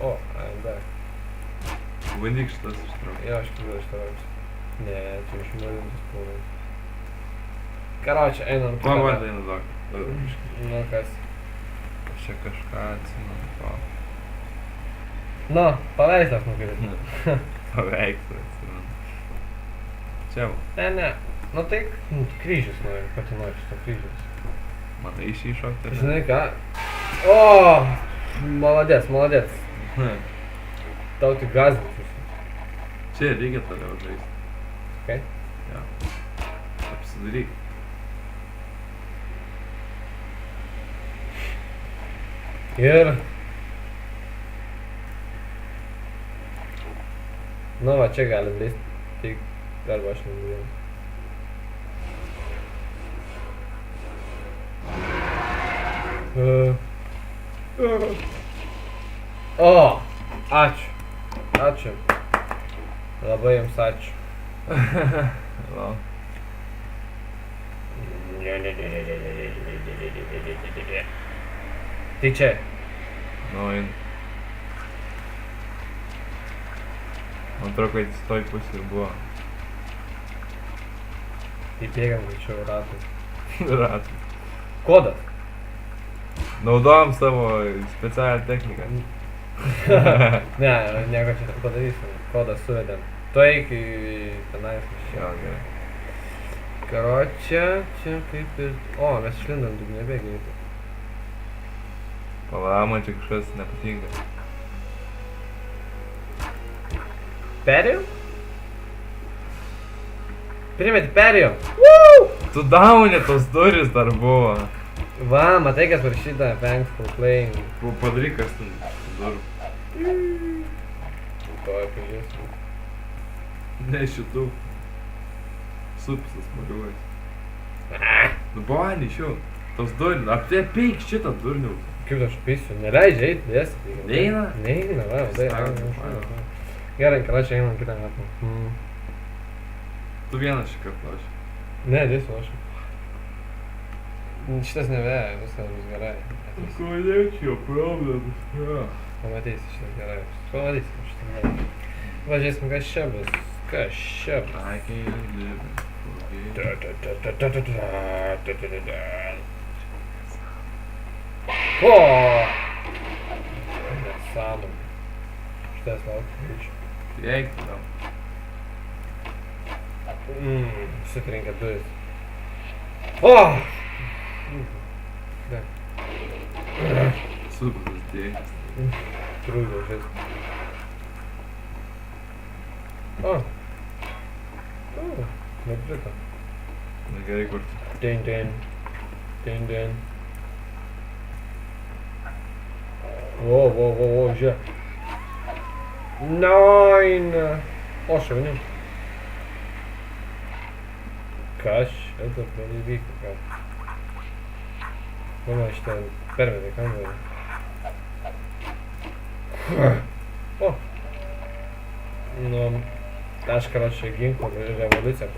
O, dar. Bandyk šitas ištraukti. Jo, aš kibau iš tavęs. Ne, čia išmarintas pūnas. Karočią, einam. Man vardai naudok. Nu kas. Aš čia kažką atsimenu. Nu, paveikslas nukrito. Paveikslą atsimenu. Čia va. Ne. Nu tai kryžius nori, pati nori šito kryžius. Matai iš įšokti? Žinai ką? O, молодец. Tau tik gąsdintis. Čia reikia toliau žaisti. Okay? Jo. Apsidaryk. Ir... Nu va, čia galim leisti. Tik arba aš nebūdėjau. O, ačiū. Labai jums ačiū. Va. Tai čia. Nu, einu. Man atrodo, kad jis toj pusėje buvo. Tai bėgam greičiau ratais. Ratai. Kodas. Naudojam savo specialią techniką. Ne, nieko čia padarysim. Kodą suvedėm. Tu eik į tenais. Jo, gerai. Karočią, čia kaip ir... O, mes išlindam dugne bėgiai. Pala, man čia kažkas nepatinka. Perėjom? Perėjom! Tu dauni, tos durys dar buvo. Va, matai, kas parašyta, thanks for playing. Padaryk, kas ten durų. Tuoj pažiūrėsim. Ne šitų. Supsas mariuojas. Nu, bani, šių. Tos durys. Apteik šitą durnių. Kaip aš pisiu? Neleidžia eit, dėsi. Neina? Neina, va, Stabdom, Gerai, karočią einam kitą kartą. Tu vieną šį kartą aš. Ne, dėsiu aš. Šitas neveja, viskas bus gerai. Kodėl čia problemas? Pamatysi šitas gerai. Pamatysi šitas gerai. Važiuosim, kas čia bus. Kas čia bus. I can't live O! Nesąmonė. Šitas laukia. Eik, tau. Sutrinka duris. O! Supsas dėkis. Trūdė žais. O! Neprito. Na gerai, kur tu. Din. Во, žiūrėk. Nein! O, šaunim. Kas čia dabar įvyko, ką? Mama šitą pervedė kambarį. O! Nu, aš karočią ginklų revoliuciją.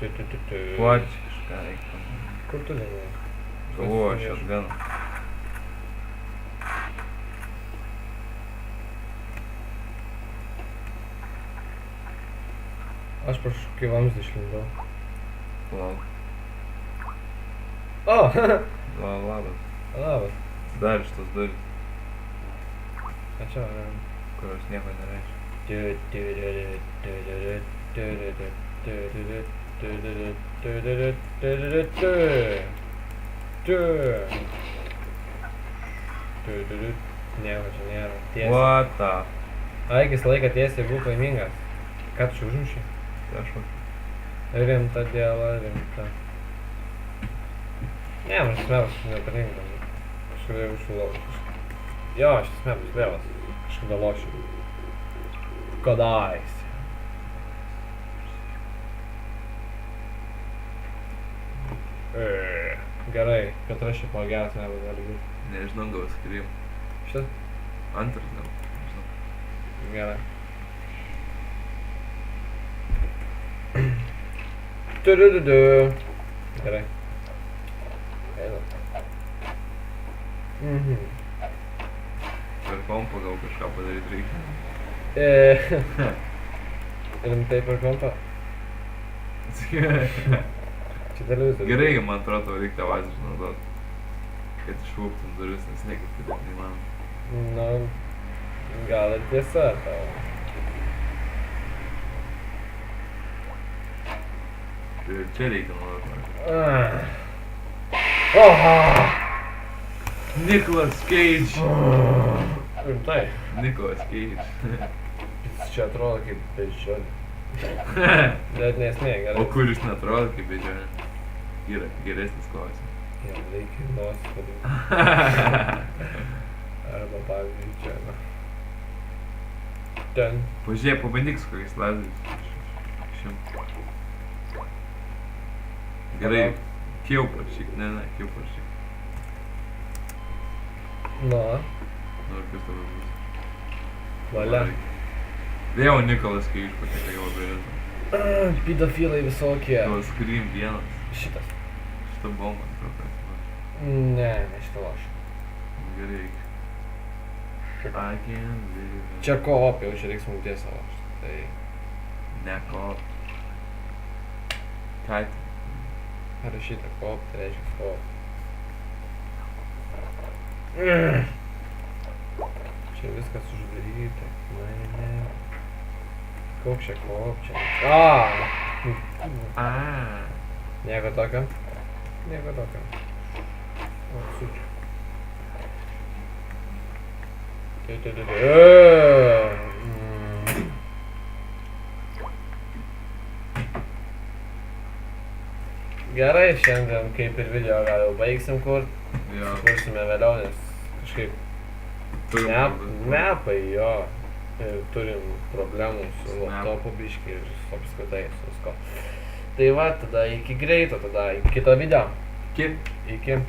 Plačiai kažką reikia. Kur tu dėmėjai? Galvoju, aš atganu. Aš kažkokį vamzdį išlindau. Lauk. O! Labas. Labas. Dar šitas duris, A čia, kurios nieko nereiškia. Nieko čia nėra. Tiesiai. What the? Aikis laiką tiesiai būk laimingas. Ką tu čia užmušai? Kažkokį. Rimta diela, rimta. Ne, man šis mepas nepatinka. Kažkada jaučiu laukus. Jo, šis mepas vėlas. Kažkada lošiu. Kadais. Gerai, Petra šiaip man geras nebus gali būti. Nežinau, gal skrim. Šitas? Antras gal. Nežinau. Gerai. Tudududu. Gerai. Einam. Mhm. Per kompą gal kažką padaryti reikia. Rimtai per kompą? Čia televizorius. Gerai, man atrodo, reikia tavazį išnaudot. Kad išvūktum duris, nes niekaip kitaip neįmanoma. Nu, gal ir tiesa tavo. Tai ir čia reikia naudot. Oho! Nicolas Cage! Rimtai. Nicolas Cage. Jis čia atrodo kaip bežionė. Bet nesmė, gerai. O kuris neatrodo kaip bežionė? Yra geresnis klausimas. Jam reikia nosį padėti. Arba pavyzdžiui čia, na. Ten. Pažiūrėk, pabandyk su kokiais lazeriais. Gerai, kiau prašyk, ne, kiau prašyk. Na, Nu, ir kas tavo bus? valia. Vėl Nicolas Cage pateka jau bežionė. Pedofilai visokie. Gal Scream 1. Šitas. Šitą bombą, atrodo. Ne, ne šitą lošį. Gerai. I can live. Čia koop, jau čia reiks smūgties savo. Tai... Ne koop. Ką? Parašyta koop, tai reiškia koop. Čia viskas uždaryta. Ne. Koks čia koop čia. Nieko tokio. Nieko tokio. O, sučiu. Gerai, šiandien kaip ir video gal jau baigsim kurt. Jo. Kursime vėliau, nes kažkaip mepai jo. Ir turim problemų su laptopu biškį ir su apskritai su visko. Tai va, tada iki greito, tada iki kito video. Iki. Iki.